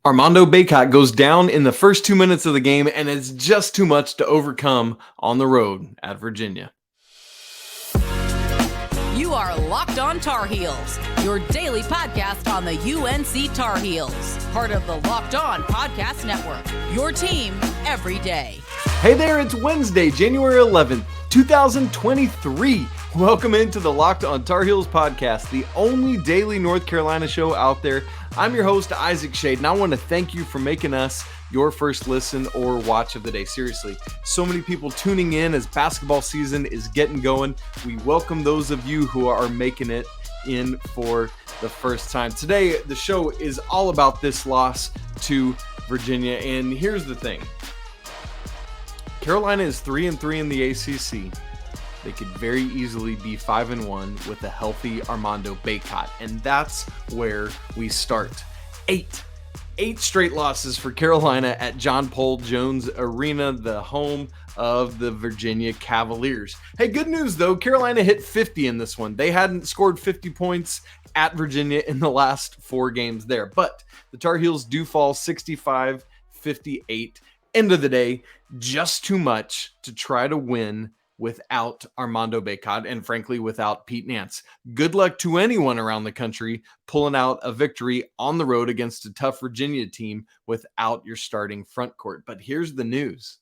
Armando Bacot goes down in the first 2 minutes of the game, and it's just too much to overcome on the road at Virginia. You are Locked On Tar Heels, your daily podcast on the UNC Tar Heels, part of the Locked On Podcast Network, your team every day. Hey there, it's Wednesday, January 11th, 2023. Welcome into the Locked On Tar Heels podcast, the only daily North Carolina show out there. I'm your host, Isaac Schade, and I want to thank you for making us your first listen or watch of the day. Seriously, so many people tuning in as basketball season is getting going. We welcome those of you who are making it in for the first time. Today, the show is all about this loss to Virginia, and here's the thing. Carolina is 3-3 in the ACC. They could very easily be 5-1 with a healthy Armando Bacot, and that's where we start. Eight straight losses for Carolina at John Paul Jones Arena, the home of the Virginia Cavaliers. Hey, good news though, Carolina hit 50 in this one. They hadn't scored 50 points at Virginia in the last 4 games there, but the Tar Heels do fall 65-58. End of the day, just too much to try to win without Armando Bacot and frankly without Pete Nance. Good luck to anyone around the country pulling out a victory on the road against a tough Virginia team without your starting front court. But here's the news.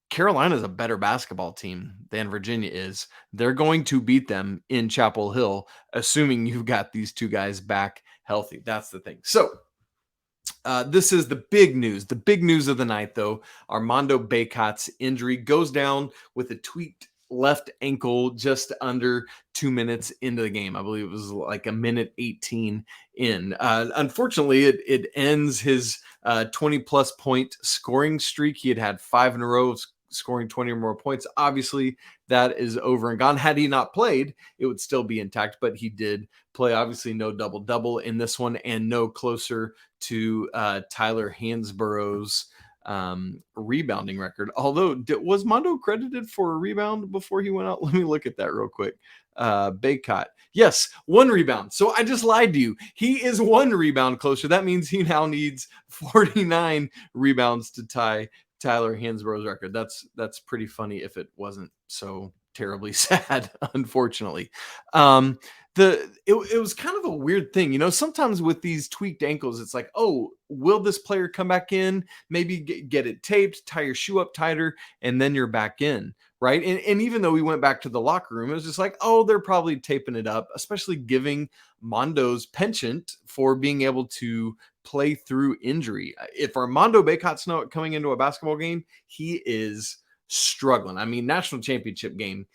Carolina is a better basketball team than Virginia is. They're going to beat them in Chapel Hill, assuming you've got these two guys back healthy. That's the thing. So this is the big news. The big news of the night, though, Armando Bacot's injury goes down with a tweaked left ankle just under 2 minutes into the game. I believe it was like a minute 18 in. Unfortunately, it ends his 20-plus point scoring streak. He had 5 in a row of scoring 20 or more points. Obviously, that is over and gone. Had he not played, it would still be intact, but he did play. Obviously, no double-double in this one and no closer to Tyler Hansborough's rebounding record. Although, was Mondo credited for a rebound before he went out? Let me look at that real quick. Bacot. Yes, 1 rebound. So I just lied to you. He is 1 rebound closer. That means he now needs 49 rebounds to tie Tyler Hansborough's record. That's pretty funny if it wasn't so terribly sad, unfortunately. It was kind of a weird thing. You know, sometimes with these tweaked ankles, it's like, oh, will this player come back in? Maybe get it taped, tie your shoe up tighter, and then you're back in, right? And even though we went back to the locker room, it was just like, oh, they're probably taping it up, especially giving Mondo's penchant for being able to play through injury. If Armando Bacot's not coming into a basketball game, he is struggling. I mean, national championship game,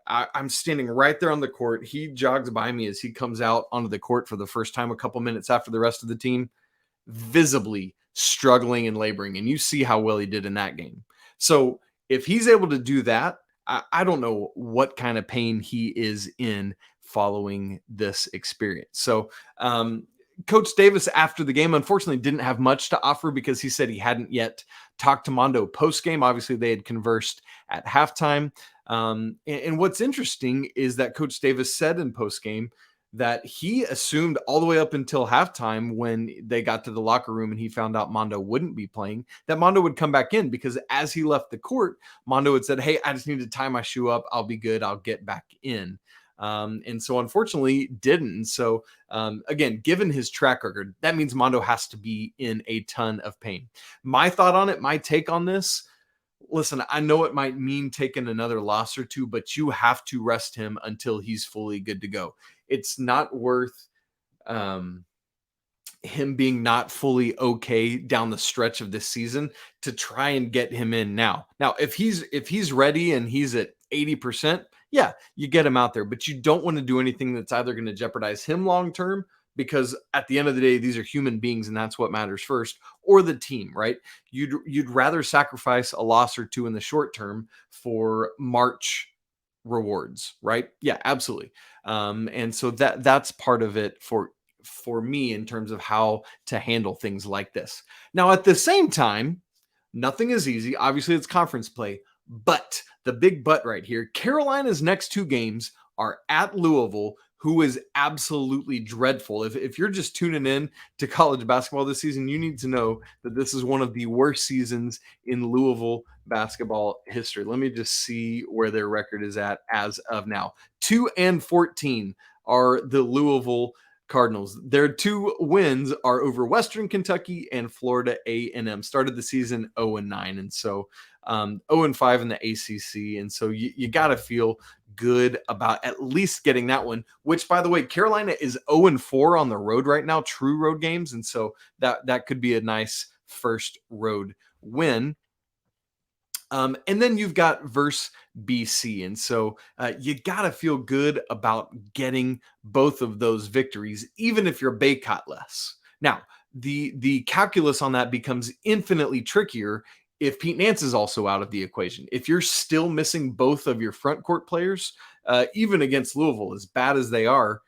I'm standing right there on the court. He jogs by me as he comes out onto the court for the first time a couple minutes after the rest of the team, visibly struggling and laboring. And you see how well he did in that game. So if he's able to do that, I don't know what kind of pain he is in following this experience. So, Coach Davis, after the game, unfortunately didn't have much to offer because he said he hadn't yet talked to Mondo post-game. Obviously, they had conversed at halftime. And what's interesting is that Coach Davis said in post-game that he assumed all the way up until halftime when they got to the locker room and he found out Mondo wouldn't be playing, that Mondo would come back in because as he left the court, Mondo had said, hey, I just need to tie my shoe up. I'll be good. I'll get back in. And so unfortunately didn't. And so again, given his track record, that means Mondo has to be in a ton of pain. My thought on it, my take on this, listen, I know it might mean taking another loss or two, but you have to rest him until he's fully good to go. It's not worth him being not fully okay down the stretch of this season to try and get him in now. Now, if he's ready and he's at 80%, yeah, you get him out there, but you don't want to do anything that's either going to jeopardize him long-term, because at the end of the day, these are human beings and that's what matters first, or the team, right? You'd rather sacrifice a loss or two in the short term for March rewards, right? Yeah, absolutely. And so that's part of it for me in terms of how to handle things like this. Now, at the same time, nothing is easy. Obviously, it's conference play, but the big but right here, Carolina's next 2 games are at Louisville, who is absolutely dreadful. If you're just tuning in to college basketball this season, you need to know that this is one of the worst seasons in Louisville basketball history. Let me just see where their record is at as of now. 2-14 are the Louisville Cardinals. Their 2 wins are over Western Kentucky and Florida A&M. Started the season 0-9, and so 0-5 in the ACC. And so you got to feel good about at least getting that one, which, by the way, Carolina is 0-4 on the road right now, true road games. And so that could be a nice first road win. And then you've got versus BC. And so you got to feel good about getting both of those victories, even if you're Bacot-less. Now, the calculus on that becomes infinitely trickier if Pete Nance is also out of the equation. If you're still missing both of your front court players, even against Louisville, as bad as they are,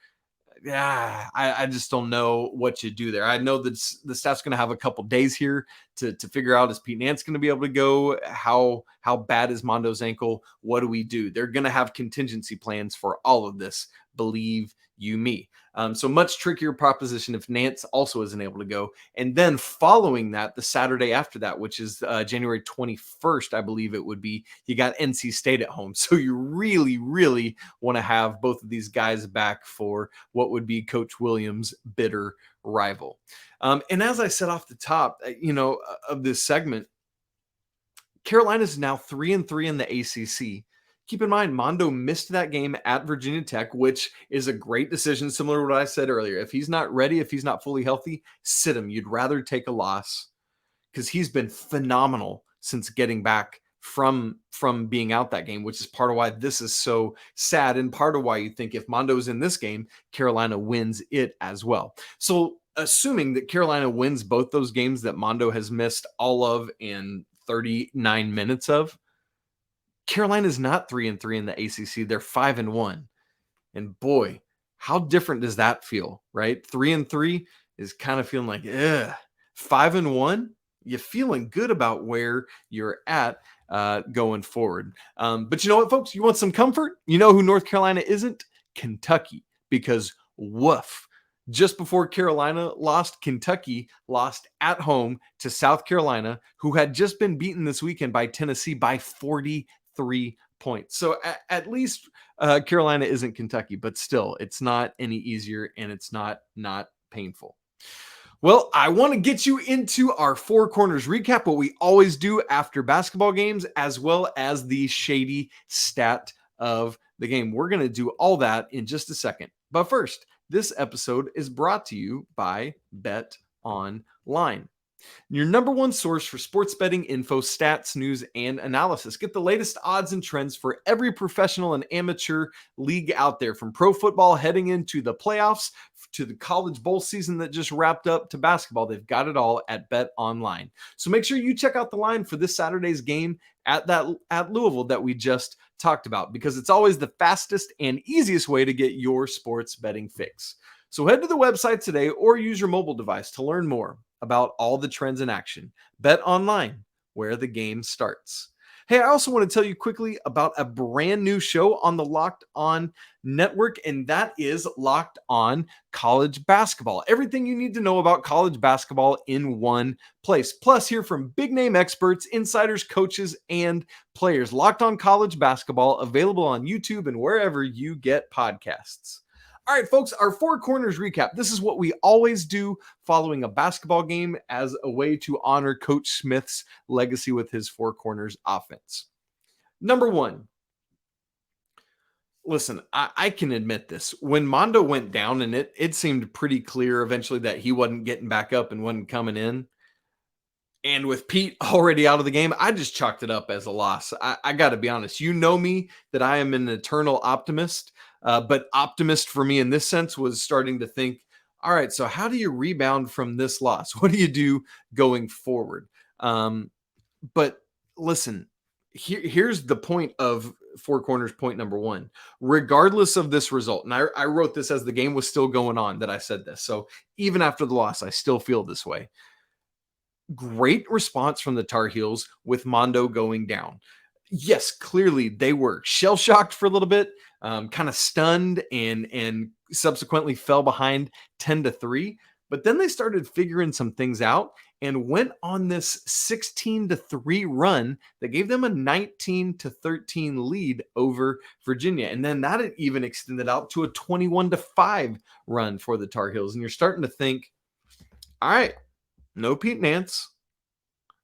I just don't know what you do there. I know that the staff's going to have a couple days here to figure out, is Pete Nance going to be able to go? How bad is Mondo's ankle? What do we do? They're going to have contingency plans for all of this, believe you me. So much trickier proposition if Nance also isn't able to go. And then following that, the Saturday after that, which is January 21st, I believe it would be, you got NC State at home. So you really, really want to have both of these guys back for what would be Coach Williams' bitter rival. And as I said off the top, of this segment, Carolina's now 3-3 in the ACC. Keep in mind, Mondo missed that game at Virginia Tech, which is a great decision, similar to what I said earlier. If he's not ready, if he's not fully healthy, sit him. You'd rather take a loss because he's been phenomenal since getting back from being out that game, which is part of why this is so sad, and part of why you think if Mondo's in this game, Carolina wins it as well. So assuming that Carolina wins both those games that Mondo has missed all of in 39 minutes of, Carolina's not 3-3 in the ACC. They're 5-1. And boy, how different does that feel, right? 3-3 is kind of feeling like, 5-1, you're feeling good about where you're at going forward. But you know what, folks? You want some comfort? You know who North Carolina isn't? Kentucky. Because woof. Just before Carolina lost, Kentucky lost at home to South Carolina, who had just been beaten this weekend by Tennessee by 43 points. So at least Carolina isn't Kentucky, but still, it's not any easier, and it's not painful. Well, I want to get you into our Four Corners recap, what we always do after basketball games, as well as the Schade stat of the game. We're going to do all that in just a second. But first, this episode is brought to you by Bet Online, your number one source for sports betting info, stats, news, and analysis. Get the latest odds and trends for every professional and amateur league out there, from pro football heading into the playoffs to the college bowl season that just wrapped up to basketball. They've got it all at Bet Online. So make sure you check out the line for this Saturday's game at Louisville that we just talked about, because it's always the fastest and easiest way to get your sports betting fix. So head to the website today or use your mobile device to learn more about all the trends in action. Bet Online, where the game starts. Hey, I also want to tell you quickly about a brand new show on the Locked On Network, and that is Locked On College Basketball. Everything you need to know about college basketball in one place. Plus, hear from big name experts, insiders, coaches, and players. Locked On College Basketball, available on YouTube and wherever you get podcasts. All right, folks, our Four Corners recap. This is what we always do following a basketball game as a way to honor Coach Smith's legacy with his Four Corners offense. Number one, listen, I can admit this. When Mondo went down, and it seemed pretty clear eventually that he wasn't getting back up and wasn't coming in, and with Pete already out of the game, I just chalked it up as a loss. I got to be honest. You know me, that I am an eternal optimist. But optimist for me in this sense was starting to think, all right, so how do you rebound from this loss? What do you do going forward? But listen, here's the point of Four Corners point number one. Regardless of this result, and I wrote this as the game was still going on that I said this. So even after the loss, I still feel this way. Great response from the Tar Heels with Mondo going down. Yes, clearly they were shell-shocked for a little bit, kind of stunned and subsequently fell behind 10-3. But then they started figuring some things out and went on this 16-3 run that gave them a 19-13 lead over Virginia. And then that even extended out to a 21-5 run for the Tar Heels. And you're starting to think, all right, no Pete Nance,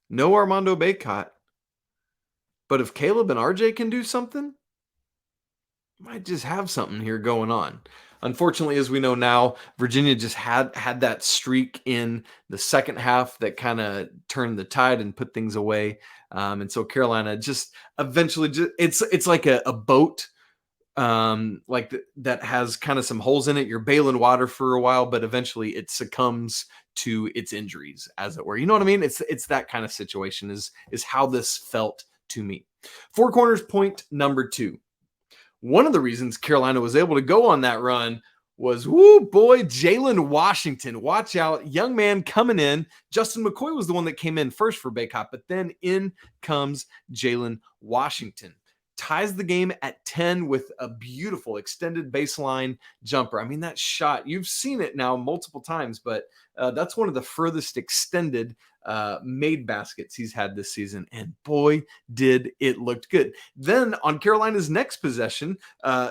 no Armando Bacot. But if Caleb and RJ can do something, might just have something here going on. Unfortunately, as we know now, Virginia just had that streak in the second half that kind of turned the tide and put things away. And so Carolina just eventually, it's like a boat that has kind of some holes in it. You're bailing water for a while, but eventually it succumbs to its injuries, as it were. You know what I mean? It's that kind of situation is how this felt to me. Four Corners point number 2. One of the reasons Carolina was able to go on that run was, Jalen Washington. Watch out. Young man coming in. Justin McCoy was the one that came in first for Bacot, but then in comes Jalen Washington. Ties the game at 10 with a beautiful extended baseline jumper. I mean, that shot, you've seen it now multiple times, but that's one of the furthest extended made baskets he's had this season. And boy, did it look good. Then on Carolina's next possession,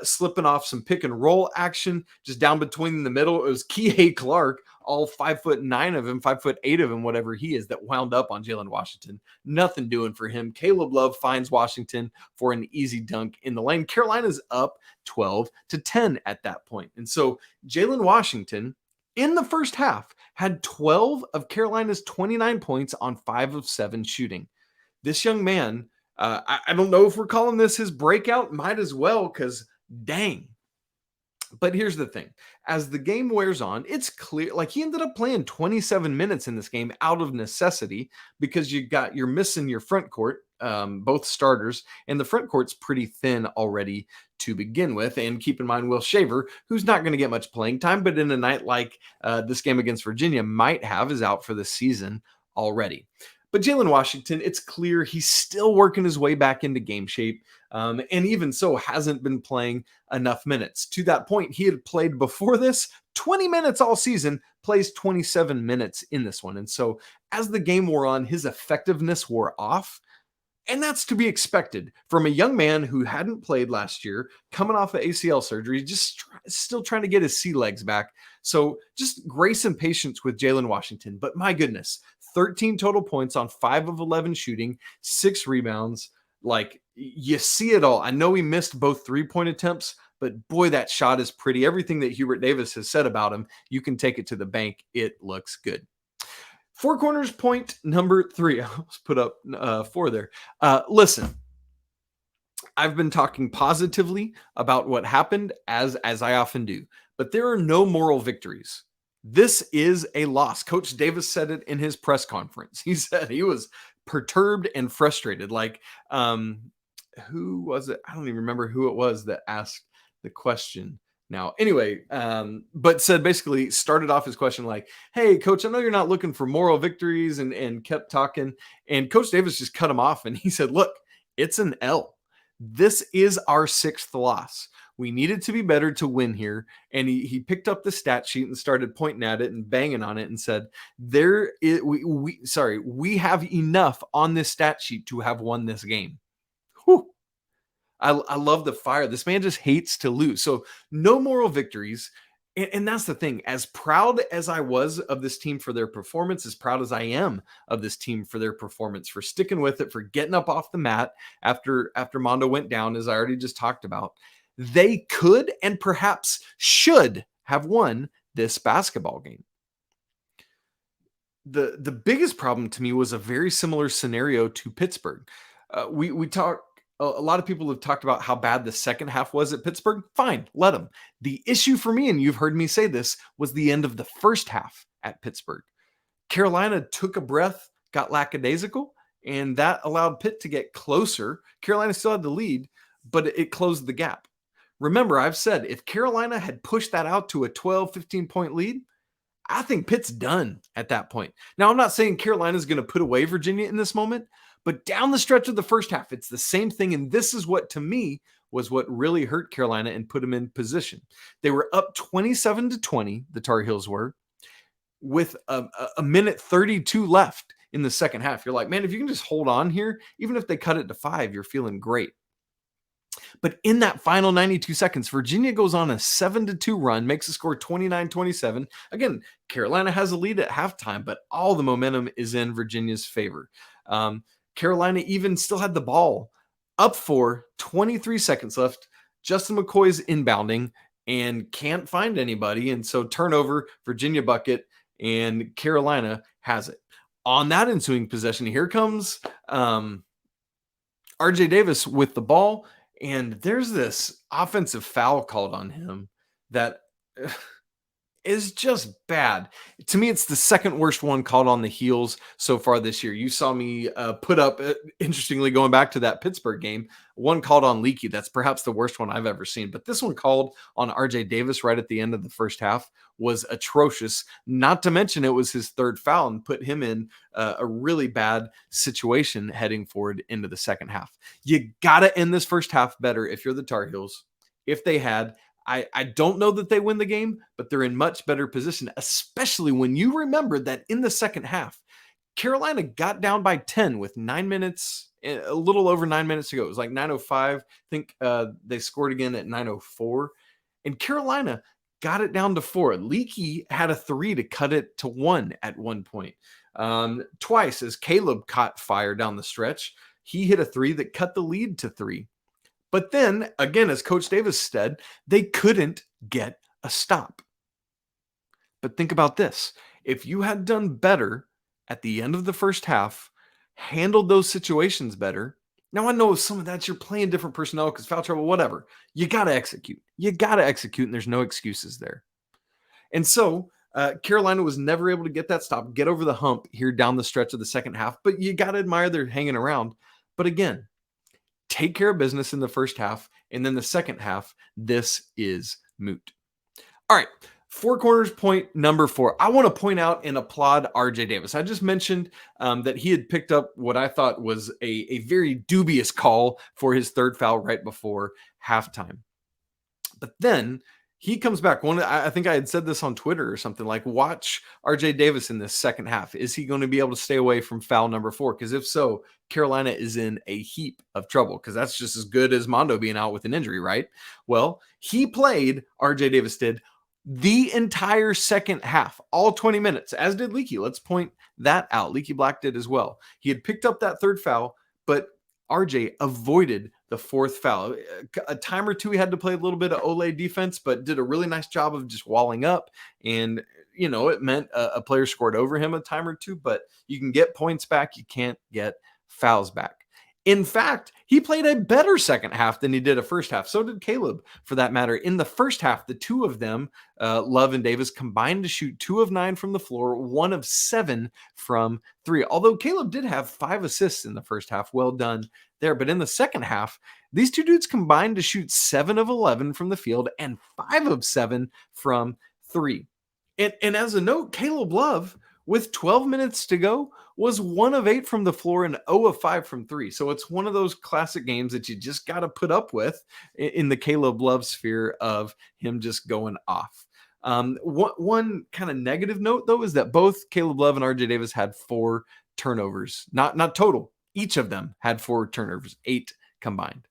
slipping off some pick and roll action, just down between the middle, it was Kihei Clark, all 5'9" of him, 5'8" of him, whatever he is, that wound up on Jalen Washington. Nothing doing for him. Caleb Love finds Washington for an easy dunk in the lane. Carolina's up 12-10 at that point. And so Jalen Washington in the first half had 12 of Carolina's 29 points on 5 of 7 shooting. This young man, I don't know if we're calling this his breakout. Might as well, because dang. But here's the thing. As the game wears on, it's clear, like he ended up playing 27 minutes in this game out of necessity because you're missing your front court, both starters, and the front court's pretty thin already to begin with. And keep in mind, Wilcher, who's not going to get much playing time, but in a night like this game against Virginia might have, is out for the season already. But Jalen Washington, it's clear he's still working his way back into game shape, and even so hasn't been playing enough minutes. To that point, he had played before this 20 minutes all season, plays 27 minutes in this one. And so as the game wore on, his effectiveness wore off. And that's to be expected from a young man who hadn't played last year, coming off of ACL surgery, still trying to get his sea legs back. So just grace and patience with Jalen Washington. But my goodness, 13 total points on 5 of 11 shooting, 6 rebounds. Like, you see it all. I know he missed both 3-point attempts, but boy, that shot is pretty. Everything that Hubert Davis has said about him, you can take it to the bank. It looks good. Four Corners point number 3. I almost put up 4 there. Listen, I've been talking positively about what happened, as I often do, but there are no moral victories. This is a loss. Coach Davis said it in his press conference. He said he was perturbed and frustrated. Like, who was it? I don't even remember who it was that asked the question. Now, anyway, but said basically started off his question like, hey, coach, I know you're not looking for moral victories, and kept talking. And Coach Davis just cut him off. And he said, look, it's an L. This is our 6th loss. We needed to be better to win here. And he picked up the stat sheet and started pointing at it and banging on it and said, we have enough on this stat sheet to have won this game. Whew. I love the fire. This man just hates to lose. So no moral victories. And that's the thing. As proud as I was of this team for their performance, as proud as I am of this team for their performance, for sticking with it, for getting up off the mat after Mondo went down, as I already just talked about, they could and perhaps should have won this basketball game. The biggest problem to me was a very similar scenario to Pittsburgh. We talked. A lot of people have talked about how bad the second half was at Pittsburgh. Fine, let them. The issue for me, and you've heard me say this, was the end of the first half at Pittsburgh. Carolina took a breath, got lackadaisical, and that allowed Pitt to get closer. Carolina still had the lead, but it closed the gap. Remember, I've said if Carolina had pushed that out to a 12, 15-point lead, I think Pitt's done at that point. Now, I'm not saying Carolina's going to put away Virginia in this moment, but down the stretch of the first half, it's the same thing. And this is what, to me, was what really hurt Carolina and put them in position. They were up 27-20, the Tar Heels were, with a minute 32 left in the second half. You're like, man, if you can just hold on here, even if they cut it to 5, you're feeling great. But in that final 92 seconds, Virginia goes on a 7-2 run, makes the score 29-27. Again, Carolina has a lead at halftime, but all the momentum is in Virginia's favor. Carolina even still had the ball up for 23 seconds left. Justin McCoy's inbounding and can't find anybody. And so turnover, Virginia bucket, and Carolina has it. On that ensuing possession, here comes RJ Davis with the ball. And there's this offensive foul called on him that is just bad. To me, it's the second worst one called on the Heels so far this year. You saw me put up, interestingly, going back to that Pittsburgh game, one called on Leaky. That's perhaps the worst one I've ever seen. But this one called on RJ Davis right at the end of the first half was atrocious. Not to mention it was his third foul and put him in a really bad situation heading forward into the second half. You got to end this first half better if you're the Tar Heels. If they had, I don't know that they win the game, but they're in much better position, especially when you remember that in the second half, Carolina got down by 10 with 9 minutes, a little over 9 minutes to go. It was like 9:05. I think they scored again at 9:04. And Carolina got it down to 4. Leaky had a 3 to cut it to 1 at one point. Twice as Caleb caught fire down the stretch, he hit a 3 that cut the lead to 3. But then, again, as Coach Davis said, they couldn't get a stop. But think about this. If you had done better at the end of the first half, handled those situations better, now I know some of that you're playing different personnel because foul trouble, whatever. You got to execute. You got to execute, and there's no excuses there. And so Carolina was never able to get that stop, get over the hump here down the stretch of the second half, but you got to admire they're hanging around. But again, take care of business in the first half, and then the second half, this is moot. All right, Four Corners point number 4. I want to point out and applaud RJ Davis. I just mentioned that he had picked up what I thought was a very dubious call for his third foul right before halftime. But then he comes back. I think I had said this on Twitter or something, like, watch RJ Davis in this second half. Is he going to be able to stay away from foul number 4? Because if so, Carolina is in a heap of trouble, because that's just as good as Mondo being out with an injury, right? Well, he played, RJ Davis did, the entire second half, all 20 minutes, as did Leaky. Let's point that out. Leaky Black did as well. He had picked up that third foul, but RJ avoided the fourth foul. A time or two, he had to play a little bit of Ole defense, but did a really nice job of just walling up. And, you know, it meant a player scored over him a time or two, but you can get points back. You can't get fouls back. In fact, he played a better second half than he did a first half. So did Caleb, for that matter. In the first half, the two of them, Love and Davis, combined to shoot 2 of 9 from the floor, 1 of 7 from 3. Although Caleb did have 5 assists in the first half. Well done there. But in the second half, these two dudes combined to shoot 7 of 11 from the field and 5 of 7 from 3. And as a note, Caleb Love, with 12 minutes to go, was 1 of 8 from the floor and 0 of 5 from 3. So it's one of those classic games that you just got to put up with in the Caleb Love sphere of him just going off. One kind of negative note, though, is that both Caleb Love and RJ Davis had 4 turnovers. Not total. Each of them had 4 turnovers, 8 combined.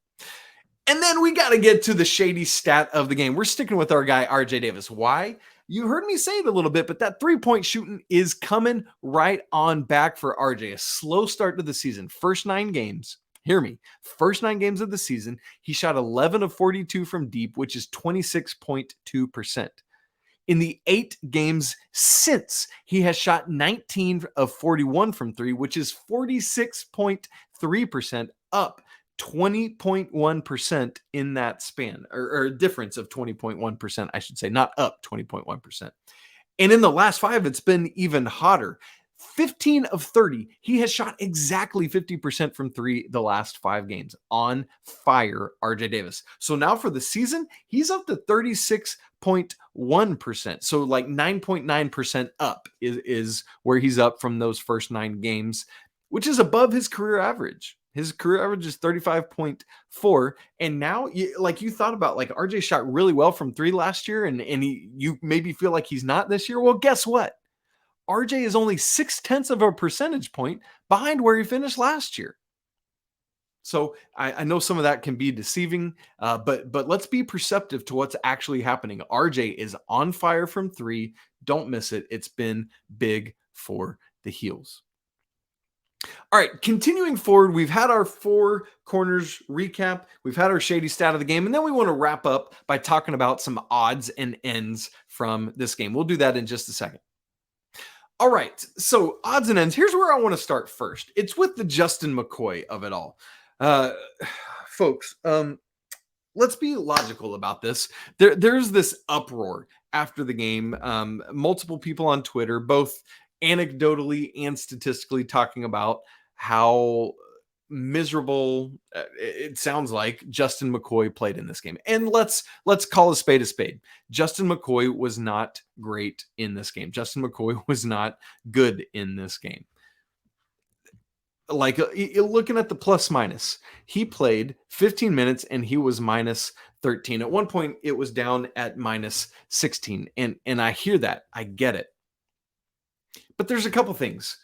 And then we got to get to the Schadey stat of the game. We're sticking with our guy, RJ Davis. Why? You heard me say it a little bit, but that 3-point shooting is coming right on back for RJ. A slow start to the season. First 9 games, hear me, first 9 games of the season, he shot 11 of 42 from deep, which is 26.2%. In the 8 games since, he has shot 19 of 41 from 3, which is 46.3%, up 20.1% in that span, or a difference of 20.1%, I should say, not up 20.1%. And in the last 5, it's been even hotter. 15 of 30. He has shot exactly 50% from 3 the last 5 games. On fire, RJ Davis. So now for the season, he's up to 36.1%. So like 9.9% up is where he's up from those first 9 games, which is above his career average. His career average is 35.4. And now, you thought about, like, RJ shot really well from 3 last year, and you maybe feel like he's not this year. Well, guess what? RJ is only 0.6 of a percentage point behind where he finished last year. So I know some of that can be deceiving, but let's be perceptive to what's actually happening. RJ is on fire from 3. Don't miss it. It's been big for the Heels. All right, continuing forward, we've had our 4 corners recap. We've had our Schade stat of the game, and then we want to wrap up by talking about some odds and ends from this game. We'll do that in just a second. All right, so odds and ends. Here's where I want to start first. It's with the Justin McCoy of it all. Folks, let's be logical about this. There's this uproar after the game. Multiple people on Twitter, both anecdotally and statistically, talking about how miserable it sounds like Justin McCoy played in this game. And let's call a spade a spade. Justin McCoy was not great in this game. Justin McCoy was not good in this game. Like, looking at the plus minus, he played 15 minutes and he was minus 13. At one point, it was down at minus 16. And I hear that. I get it. But there's a couple things.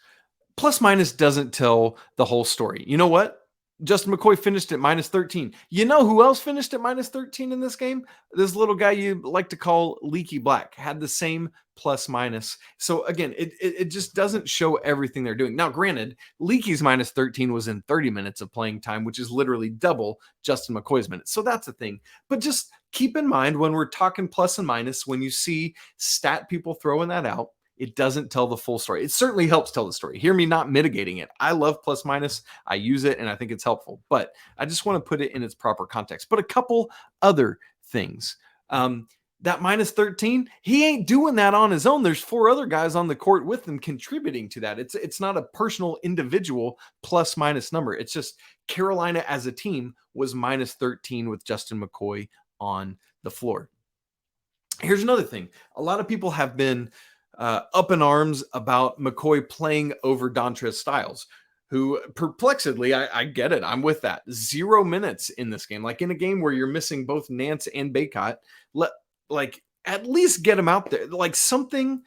Plus minus doesn't tell the whole story. You know what? Justin McCoy finished at minus 13. You know who else finished at minus 13 in this game? This little guy you like to call Leaky Black had the same plus minus. So again, it just doesn't show everything they're doing. Now, granted, Leaky's minus 13 was in 30 minutes of playing time, which is literally double Justin McCoy's minutes. So that's a thing. But just keep in mind, when we're talking plus and minus, when you see stat people throwing that out, it doesn't tell the full story. It certainly helps tell the story. Hear me not mitigating it. I love plus minus. I use it and I think it's helpful, but I just want to put it in its proper context. But a couple other things. That minus 13, he ain't doing that on his own. There's 4 other guys on the court with him contributing to that. It's not a personal individual plus minus number. It's just Carolina as a team was minus 13 with Justin McCoy on the floor. Here's another thing. A lot of people have been up in arms about McCoy playing over Dontrez Styles, who perplexedly, I get it. I'm with that. 0 minutes in this game. Like, in a game where you're missing both Nance and Bacot, at least get him out there. Like, something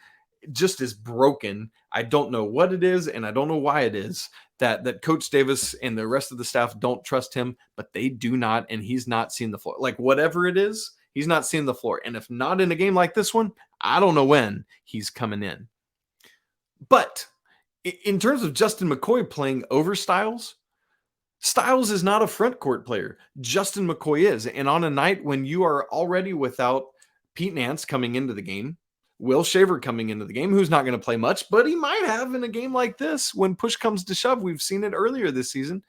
just is broken. I don't know what it is, and I don't know why it is that Coach Davis and the rest of the staff don't trust him, but they do not, and he's not seeing the floor. Like, whatever it is, he's not seeing the floor. And if not in a game like this one, I don't know when he's coming in. But in terms of Justin McCoy playing over Styles, Styles is not a front court player. Justin McCoy is. And on a night when you are already without Pete Nance coming into the game, Will Shaver coming into the game, who's not going to play much, but he might have in a game like this when push comes to shove. We've seen it earlier this season.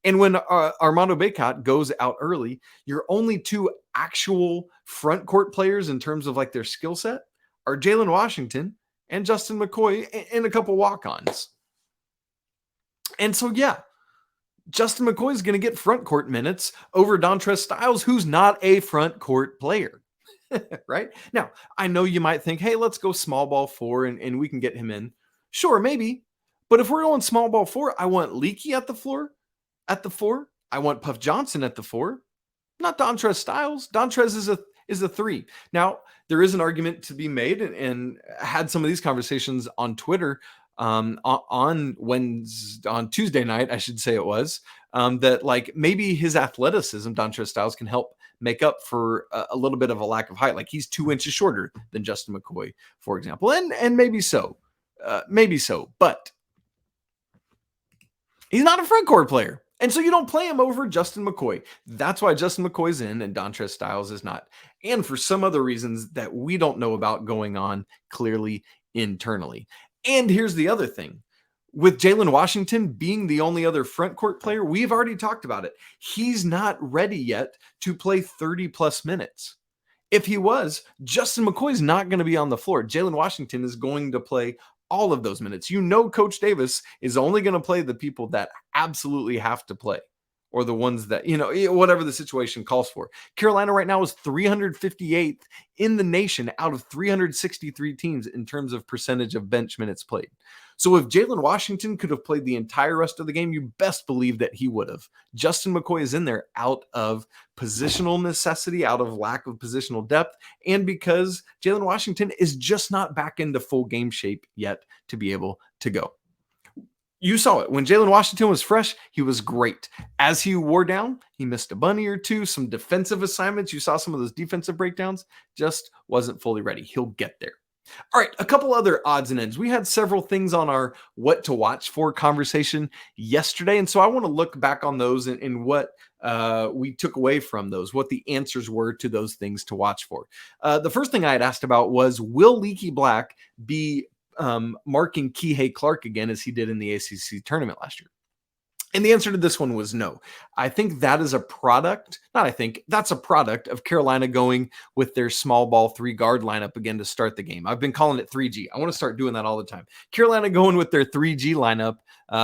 And when Armando Bacot goes out early, your only 2 actual front court players in terms of like their skill set are Jalen Washington and Justin McCoy and a couple walk-ons. And so, yeah, Justin McCoy is going to get front court minutes over Dontrez Styles, who's not a front court player. Right? Now, I know you might think, hey, let's go small ball 4 and we can get him in. Sure, maybe. But if we're going small ball 4, I want Leaky at the floor. At the 4, I want Puff Johnson at the 4, not Dontrez Styles. Dontrez is a 3. Now, there is an argument to be made, and had some of these conversations on Twitter on Tuesday night, I should say it was, that like maybe his athleticism, Dontrez Styles, can help make up for a little bit of a lack of height. Like, he's 2 inches shorter than Justin McCoy, for example, and maybe so, but he's not a front court player. And so you don't play him over Justin McCoy. That's why Justin McCoy's in and Dontrez Styles is not. And for some other reasons that we don't know about going on clearly internally. And here's the other thing. With Jalen Washington being the only other front court player, we've already talked about it. He's not ready yet to play 30-plus minutes. If he was, Justin McCoy's not going to be on the floor. Jalen Washington is going to play all of those minutes. You know, Coach Davis is only going to play the people that absolutely have to play, or the ones that, whatever the situation calls for. Carolina right now is 358th in the nation out of 363 teams in terms of percentage of bench minutes played. So if Jalen Washington could have played the entire rest of the game, you best believe that he would have. Justin McCoy is in there out of positional necessity, out of lack of positional depth, and because Jalen Washington is just not back into full game shape yet to be able to go. You saw it. When Jalen Washington was fresh, he was great. As he wore down, he missed a bunny or two, some defensive assignments. You saw some of those defensive breakdowns, just wasn't fully ready. He'll get there. All right, a couple other odds and ends. We had several things on our what to watch for conversation yesterday, and so I want to look back on those and what we took away from those, what the answers were to those things to watch for. The first thing I had asked about was, will Leaky Black be marking Kihei Clark again as he did in the ACC tournament last year? And the answer to this one was no. I think that is a product, that's a product of Carolina going with their small ball 3 guard lineup again to start the game. I've been calling it 3G. I want to start doing that all the time. Carolina going with their 3G lineup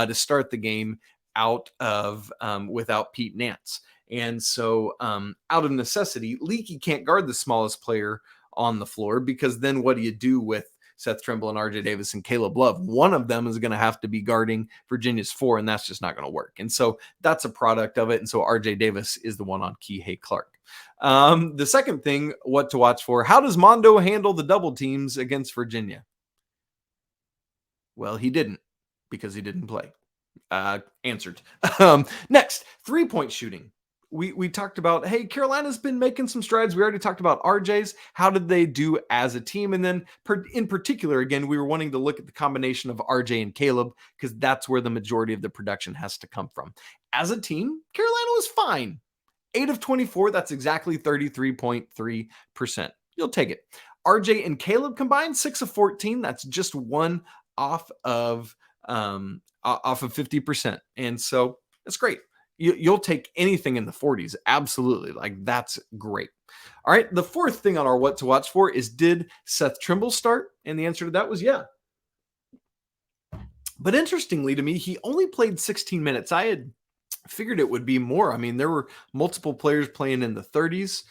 to start the game out of without Pete Nance. And so out of necessity, Leaky can't guard the smallest player on the floor, because then what do you do with Seth Trimble and RJ Davis and Caleb Love? One of them is going to have to be guarding Virginia's 4, and that's just not going to work. And so that's a product of it. And so RJ Davis is the one on Kihei Clark. The second thing, what to watch for, how does Mondo handle the double teams against Virginia? Well, he didn't, because he didn't play. Answered. Next, 3-point shooting. We talked about, hey, Carolina's been making some strides. We already talked about RJ's. How did they do as a team? And then in particular, again, we were wanting to look at the combination of RJ and Caleb, because that's where the majority of the production has to come from. As a team, Carolina was fine. 8 of 24, that's exactly 33.3%. You'll take it. RJ and Caleb combined, 6 of 14. That's just one off of 50%. And so that's great. You'll take anything in the 40s. Absolutely. Like, that's great. All right. The fourth thing on our what to watch for is, did Seth Trimble start? And the answer to that was yeah. But interestingly to me, he only played 16 minutes. I had figured it would be more. I mean, there were multiple players playing in the 30s.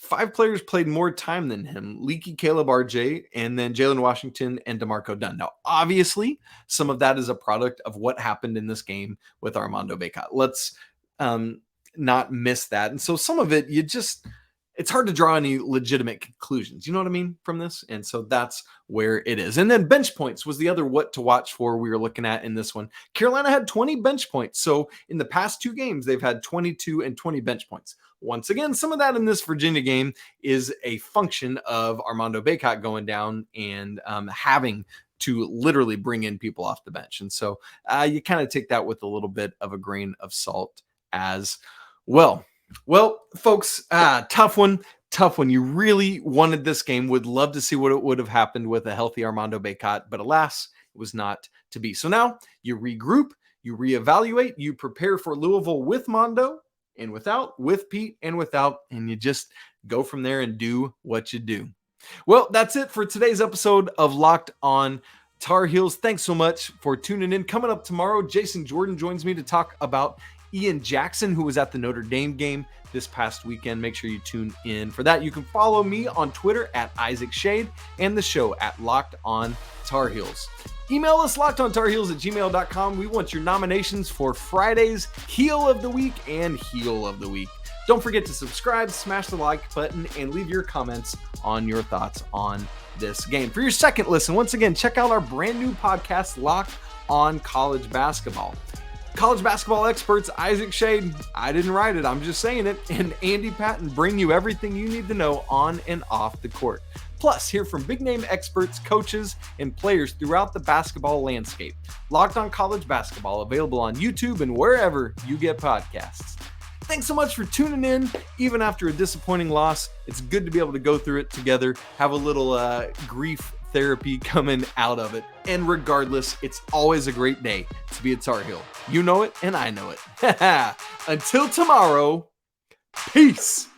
5 players played more time than him: Leaky, Caleb, RJ, and then Jalen Washington and DeMarco Dunn. Now, obviously, some of that is a product of what happened in this game with Armando Bacot. Let's not miss that. And so some of it, it's hard to draw any legitimate conclusions. You know what I mean from this? And so that's where it is. And then bench points was the other what to watch for we were looking at in this one. Carolina had 20 bench points. So in the past 2 games, they've had 22 and 20 bench points. Once again, some of that in this Virginia game is a function of Armando Bacot going down and having to literally bring in people off the bench. And so you kind of take that with a little bit of a grain of salt as well. Well, folks, tough one. You really wanted this game. Would love to see what it would have happened with a healthy Armando Bacot, but alas, it was not to be. So now you regroup, you reevaluate, you prepare for Louisville with Mondo and without, with Pete and without, and you just go from there and do what you do. Well, that's it for today's episode of Locked On Tar Heels. Thanks so much for tuning in. Coming up tomorrow, Jason Jordan joins me to talk about Ian Jackson, who was at the Notre Dame game this past weekend. Make sure you tune in for that. You can follow me on Twitter at Isaac Schade and the show at Locked On Tar Heels. Email us lockedontarheels@gmail.com. We want your nominations for Friday's Heel of the Week and Heel of the Week. Don't forget to subscribe, smash the like button, and leave your comments on your thoughts on this game. For your second listen, once again, check out our brand new podcast, Locked On College Basketball. College basketball experts Isaac Schade, I didn't write it, I'm just saying it, and Andy Patton bring you everything you need to know on and off the court. Plus, hear from big-name experts, coaches, and players throughout the basketball landscape. Locked On College Basketball, available on YouTube and wherever you get podcasts. Thanks so much for tuning in, even after a disappointing loss. It's good to be able to go through it together, have a little grief therapy coming out of it. And regardless, it's always a great day to be a Tar Heel. You know it, and I know it. Until tomorrow, peace.